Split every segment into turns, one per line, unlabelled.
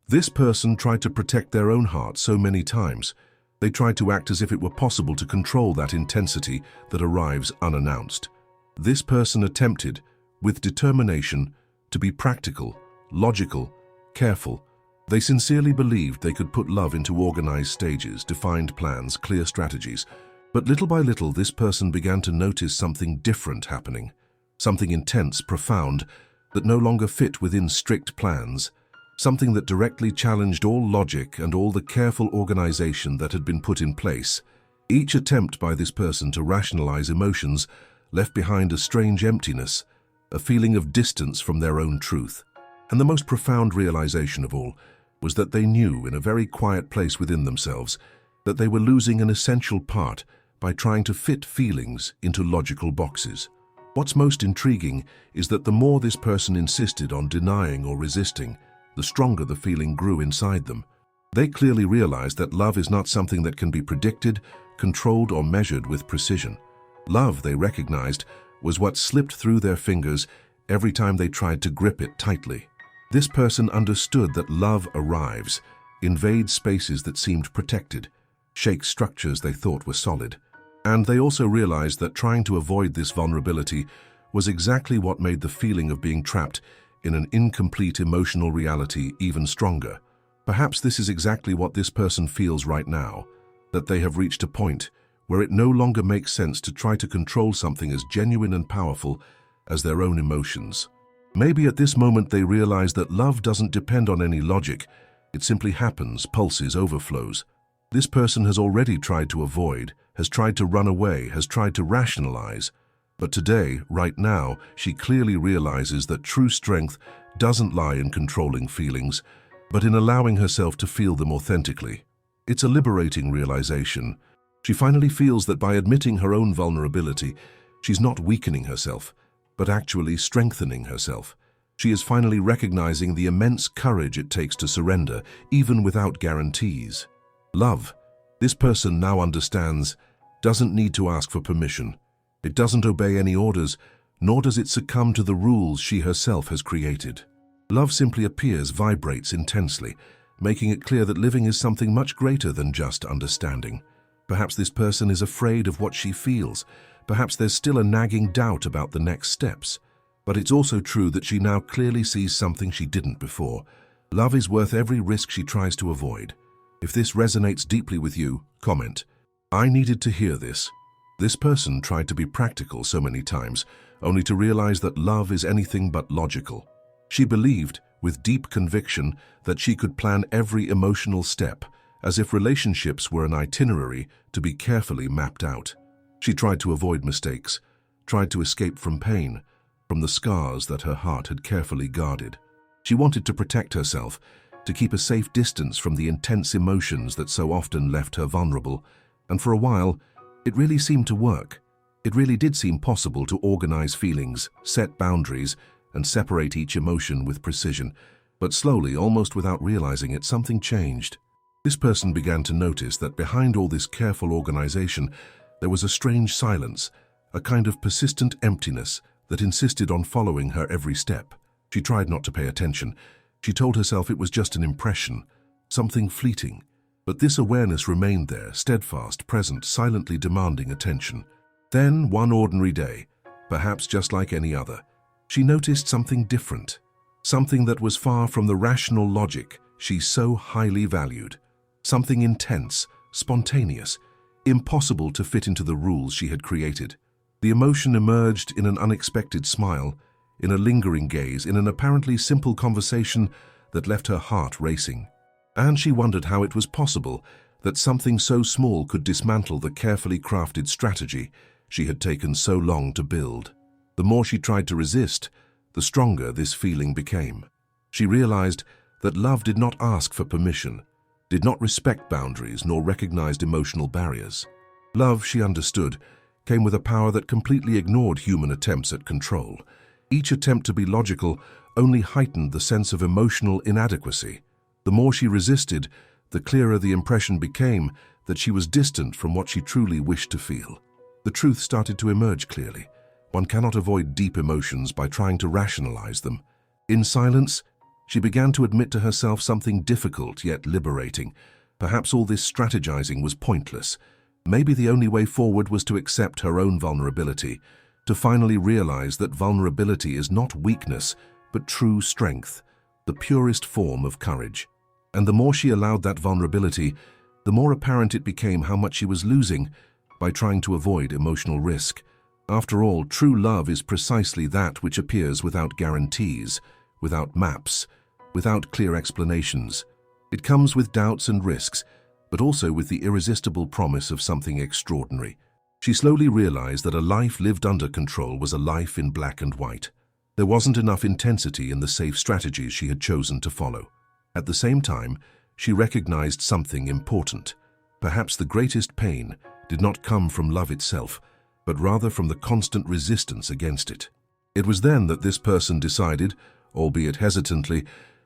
This person tried to protect their own heart so many times. They tried to act as if it were possible to control that intensity that arrives unannounced. This person attempted, with determination, to be practical, logical, careful. They sincerely believed they could put love into organized stages, defined plans, clear strategies. But little by little, this person began to notice something different happening. Something intense, profound, that no longer fit within strict plans. Something that directly challenged all logic and all the careful organization that had been put in place. Each attempt by this person to rationalize emotions left behind a strange emptiness, a feeling of distance from their own truth. And the most profound realization of all was that they knew in a very quiet place within themselves that they were losing an essential part by trying to fit feelings into logical boxes. What's most intriguing is that the more this person insisted on denying or resisting, the stronger the feeling grew inside them. They clearly realized that love is not something that can be predicted, controlled, or measured with precision. Love, they recognized, was what slipped through their fingers every time they tried to grip it tightly. This person understood that love arrives, invades spaces that seemed protected, shakes structures they thought were solid. And they also realized that trying to avoid this vulnerability was exactly what made the feeling of being trapped in an incomplete emotional reality even stronger. Perhaps this is exactly what this person feels right now, that they have reached a point where it no longer makes sense to try to control something as genuine and powerful as their own emotions. Maybe at this moment they realize that love doesn't depend on any logic. It simply happens, pulses, overflows. This person has already tried to avoid, has tried to run away, has tried to rationalize. But today, right now, she clearly realizes that true strength doesn't lie in controlling feelings, but in allowing herself to feel them authentically. It's a liberating realization. She finally feels that by admitting her own vulnerability, she's not weakening herself, but actually strengthening herself. She is finally recognizing the immense courage it takes to surrender, even without guarantees. Love, this person now understands, doesn't need to ask for permission. It doesn't obey any orders, nor does it succumb to the rules she herself has created. Love simply appears, vibrates intensely, making it clear that living is something much greater than just understanding. Perhaps this person is afraid of what she feels. Perhaps there's still a nagging doubt about the next steps. But it's also true that she now clearly sees something she didn't before. Love is worth every risk she tries to avoid. If this resonates deeply with you, comment, "I needed to hear this." This person tried to be practical so many times, only to realize that love is anything but logical. She believed, with deep conviction, that she could plan every emotional step, as if relationships were an itinerary to be carefully mapped out. She tried to avoid mistakes, tried to escape from pain, from the scars that her heart had carefully guarded. She wanted to protect herself, to keep a safe distance from the intense emotions that so often left her vulnerable, and for a while, it really seemed to work. It really did seem possible to organize feelings, set boundaries, and separate each emotion with precision. But slowly, almost without realizing it, something changed. This person began to notice that behind all this careful organization, there was a strange silence, a kind of persistent emptiness that insisted on following her every step. She tried not to pay attention. She told herself it was just an impression, something fleeting. But this awareness remained there, steadfast, present, silently demanding attention. Then, one ordinary day, perhaps just like any other, she noticed something different, something that was far from the rational logic she so highly valued, something intense, spontaneous, impossible to fit into the rules she had created. The emotion emerged in an unexpected smile, in a lingering gaze, in an apparently simple conversation that left her heart racing. And she wondered how it was possible that something so small could dismantle the carefully crafted strategy she had taken so long to build. The more she tried to resist, the stronger this feeling became. She realized that love did not ask for permission, did not respect boundaries, nor recognized emotional barriers. Love, she understood, came with a power that completely ignored human attempts at control. Each attempt to be logical only heightened the sense of emotional inadequacy. The more she resisted, the clearer the impression became that she was distant from what she truly wished to feel. The truth started to emerge clearly. One cannot avoid deep emotions by trying to rationalize them. In silence, She began to admit to herself something difficult yet liberating. Perhaps all this strategizing was pointless. Maybe the only way forward was to accept her own vulnerability, to finally realize that vulnerability is not weakness, but true strength, the purest form of courage. And the more she allowed that vulnerability, the more apparent it became how much she was losing by trying to avoid emotional risk. After all, true love is precisely that which appears without guarantees, without maps, without clear explanations. It comes with doubts and risks, but also with the irresistible promise of something extraordinary. She slowly realized that a life lived under control was a life in black and white. There wasn't enough intensity in the safe strategies she had chosen to follow. At the same time, she recognized something important. Perhaps the greatest pain did not come from love itself, but rather from the constant resistance against it. It was then that this person decided, albeit hesitantly,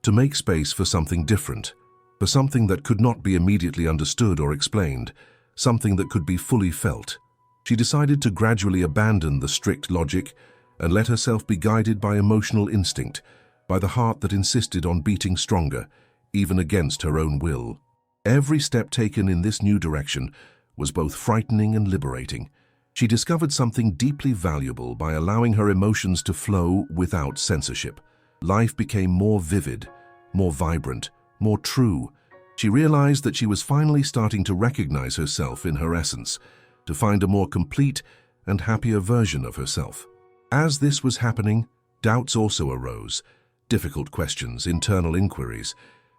to make space for something different, for something that could not be immediately understood or explained, something that could be fully felt. She decided to gradually abandon the strict logic and let herself be guided by emotional instinct, by the heart that insisted on beating stronger, even against her own will. Every step taken in this new direction was both frightening and liberating. She discovered something deeply valuable by allowing her emotions to flow without censorship. Life became more vivid, more vibrant, more true. She realized that she was finally starting to recognize herself in her essence, to find a more complete and happier version of herself. As this was happening, doubts also arose, difficult questions, internal inquiries.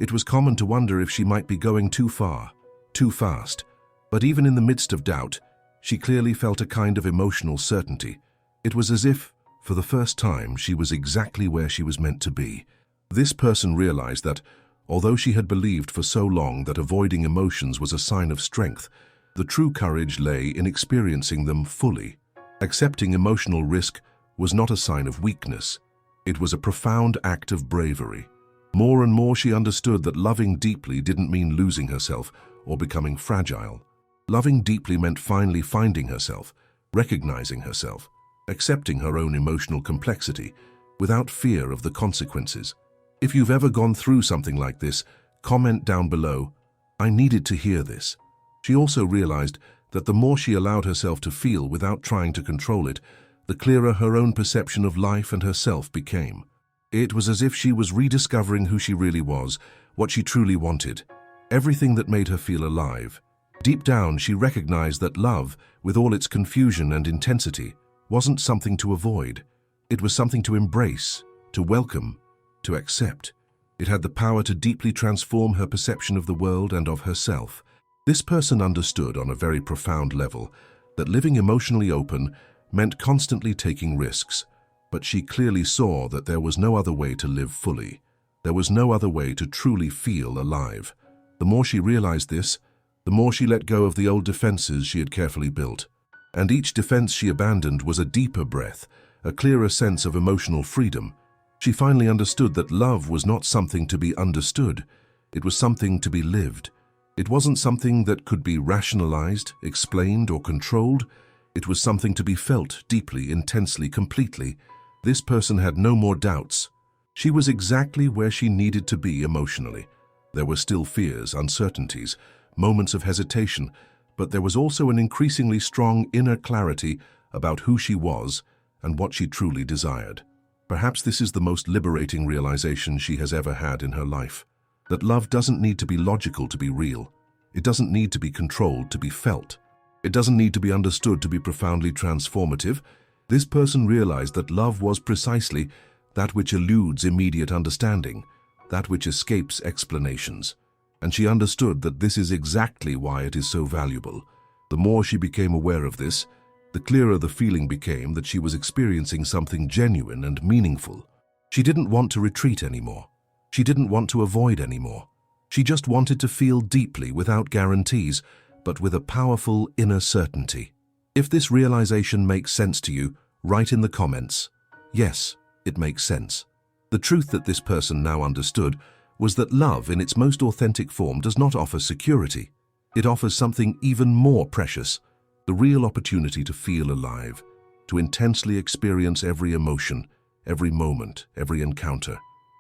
It was common to wonder if she might be going too far, too fast. But even in the midst of doubt, she clearly felt a kind of emotional certainty. It was as if, for the first time, she was exactly where she was meant to be. This person realized that, although she had believed for so long that avoiding emotions was a sign of strength, the true courage lay in experiencing them fully. Accepting emotional risk was not a sign of weakness. It was a profound act of bravery. More and more she understood that loving deeply didn't mean losing herself or becoming fragile. Loving deeply meant finally finding herself, recognizing herself, accepting her own emotional complexity without fear of the consequences. If you've ever gone through something like this, comment down below, "I needed to hear this." She also realized that the more she allowed herself to feel without trying to control it, the clearer her own perception of life and herself became. It was as if she was rediscovering who she really was, what she truly wanted, everything that made her feel alive. Deep down, she recognized that love, with all its confusion and intensity, wasn't something to avoid. It was something to embrace, to welcome, to accept. It had the power to deeply transform her perception of the world and of herself. This person understood on a very profound level that living emotionally open meant constantly taking risks, but she clearly saw that there was no other way to live fully. There was no other way to truly feel alive. The more she realized this, the more she let go of the old defenses she had carefully built. And each defense she abandoned was a deeper breath, a clearer sense of emotional freedom. She finally understood that love was not something to be understood. It was something to be lived. It wasn't something that could be rationalized, explained, or controlled. It was something to be felt deeply, intensely, completely. This person had no more doubts. She was exactly where she needed to be emotionally. There were still fears, uncertainties, moments of hesitation, but there was also an increasingly strong inner clarity about who she was and what she truly desired. Perhaps this is the most liberating realization she has ever had in her life. That love doesn't need to be logical to be real. It doesn't need to be controlled to be felt. It doesn't need to be understood to be profoundly transformative. This person realized that love was precisely that which eludes immediate understanding, that which escapes explanations. And she understood that this is exactly why it is so valuable. The more she became aware of this, the clearer the feeling became that she was experiencing something genuine and meaningful. She didn't want to retreat anymore. She didn't want to avoid anymore. She just wanted to feel deeply without guarantees, but with a powerful inner certainty. If this realization makes sense to you, write in the comments, "Yes, it makes sense." The truth that this person now understood was that love in its most authentic form does not offer security. It offers something even more precious, the real opportunity to feel alive, to intensely experience every emotion, every moment, every encounter.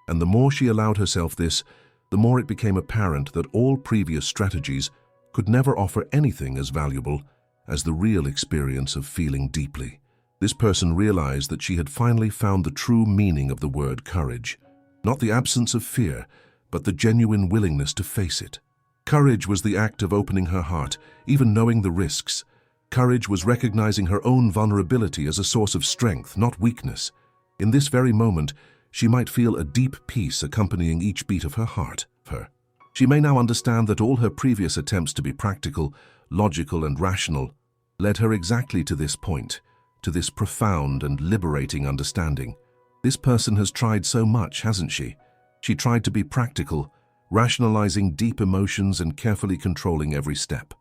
And the more she allowed herself this, the more it became apparent that all previous strategies could never offer anything as valuable as the real experience of feeling deeply. This person realized that she had finally found the true meaning of the word courage. Not the absence of fear, but the genuine willingness to face it. Courage was the act of opening her heart, even knowing the risks. Courage was recognizing her own vulnerability as a source of strength, not weakness. In this very moment, she might feel a deep peace accompanying each beat of her heart. She may now understand that all her previous attempts to be practical, logical, and rational led her exactly to this point, to this profound and liberating understanding. This person has tried so much, hasn't she? She tried to be practical, rationalizing deep emotions and carefully controlling every step.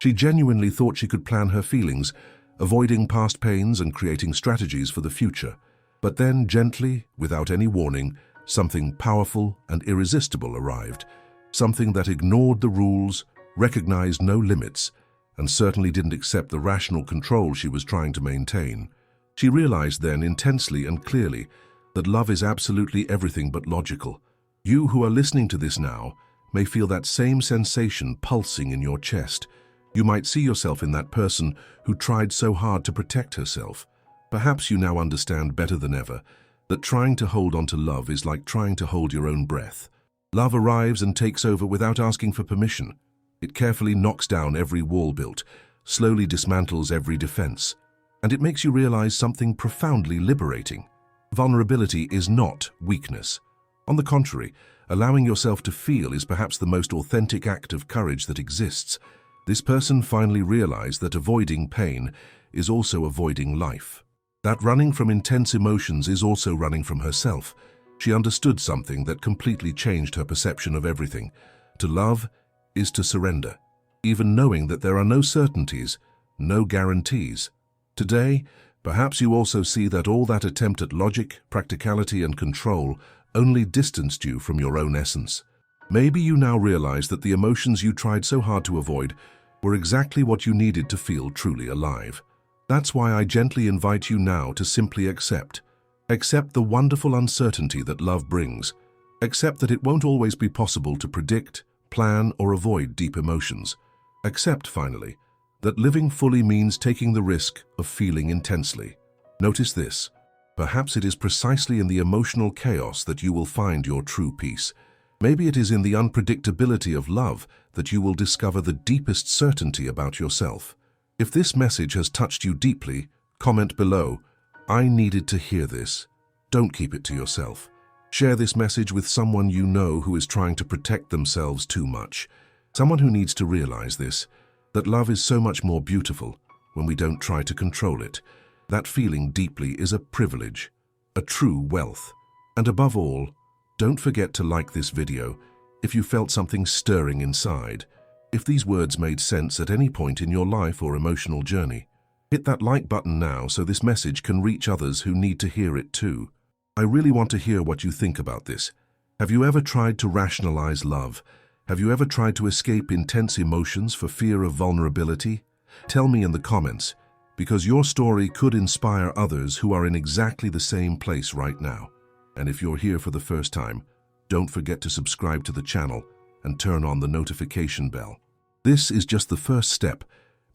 She genuinely thought she could plan her feelings, avoiding past pains and creating strategies for the future. But then, gently, without any warning, something powerful and irresistible arrived. Something that ignored the rules, recognized no limits, and certainly didn't accept the rational control she was trying to maintain. She realized then intensely and clearly that love is absolutely everything but logical. You who are listening to this now may feel that same sensation pulsing in your chest. You might see yourself in that person who tried so hard to protect herself. Perhaps you now understand better than ever that trying to hold on to love is like trying to hold your own breath. Love arrives and takes over without asking for permission. It carefully knocks down every wall built, slowly dismantles every defense, and it makes you realize something profoundly liberating. Vulnerability is not weakness. On the contrary, allowing yourself to feel is perhaps the most authentic act of courage that exists. This person finally realized that avoiding pain is also avoiding life. That running from intense emotions is also running from herself. She understood something that completely changed her perception of everything. To love is to surrender, even knowing that there are no certainties, no guarantees. Today, perhaps you also see that all that attempt at logic, practicality, and control only distanced you from your own essence. Maybe you now realize that the emotions you tried so hard to avoid were exactly what you needed to feel truly alive. That's why I gently invite you now to simply accept. Accept the wonderful uncertainty that love brings. Accept that it won't always be possible to predict, plan, or avoid deep emotions. Accept, finally, that living fully means taking the risk of feeling intensely. Notice this. Perhaps it is precisely in the emotional chaos that you will find your true peace. Maybe it is in the unpredictability of love that you will discover the deepest certainty about yourself. If this message has touched you deeply, comment below, "I needed to hear this." Don't keep it to yourself. Share this message with someone you know who is trying to protect themselves too much. Someone who needs to realize this, that love is so much more beautiful when we don't try to control it. That feeling deeply is a privilege, a true wealth. And above all, don't forget to like this video if you felt something stirring inside. If these words made sense at any point in your life or emotional journey, hit that like button now so this message can reach others who need to hear it too. I really want to hear what you think about this. Have you ever tried to rationalize love? Have you ever tried to escape intense emotions for fear of vulnerability? Tell me in the comments, because your story could inspire others who are in exactly the same place right now. And if you're here for the first time, don't forget to subscribe to the channel and turn on the notification bell. This is just the first step,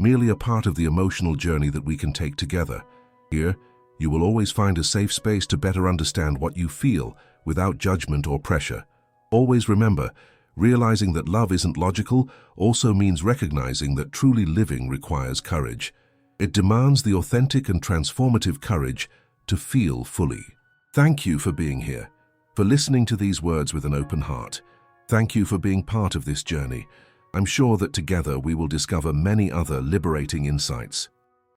merely a part of the emotional journey that we can take together. Here, you will always find a safe space to better understand what you feel without judgment or pressure. Always remember, realizing that love isn't logical also means recognizing that truly living requires courage. It demands the authentic and transformative courage to feel fully. Thank you for being here, for listening to these words with an open heart. Thank you for being part of this journey. I'm sure that together we will discover many other liberating insights.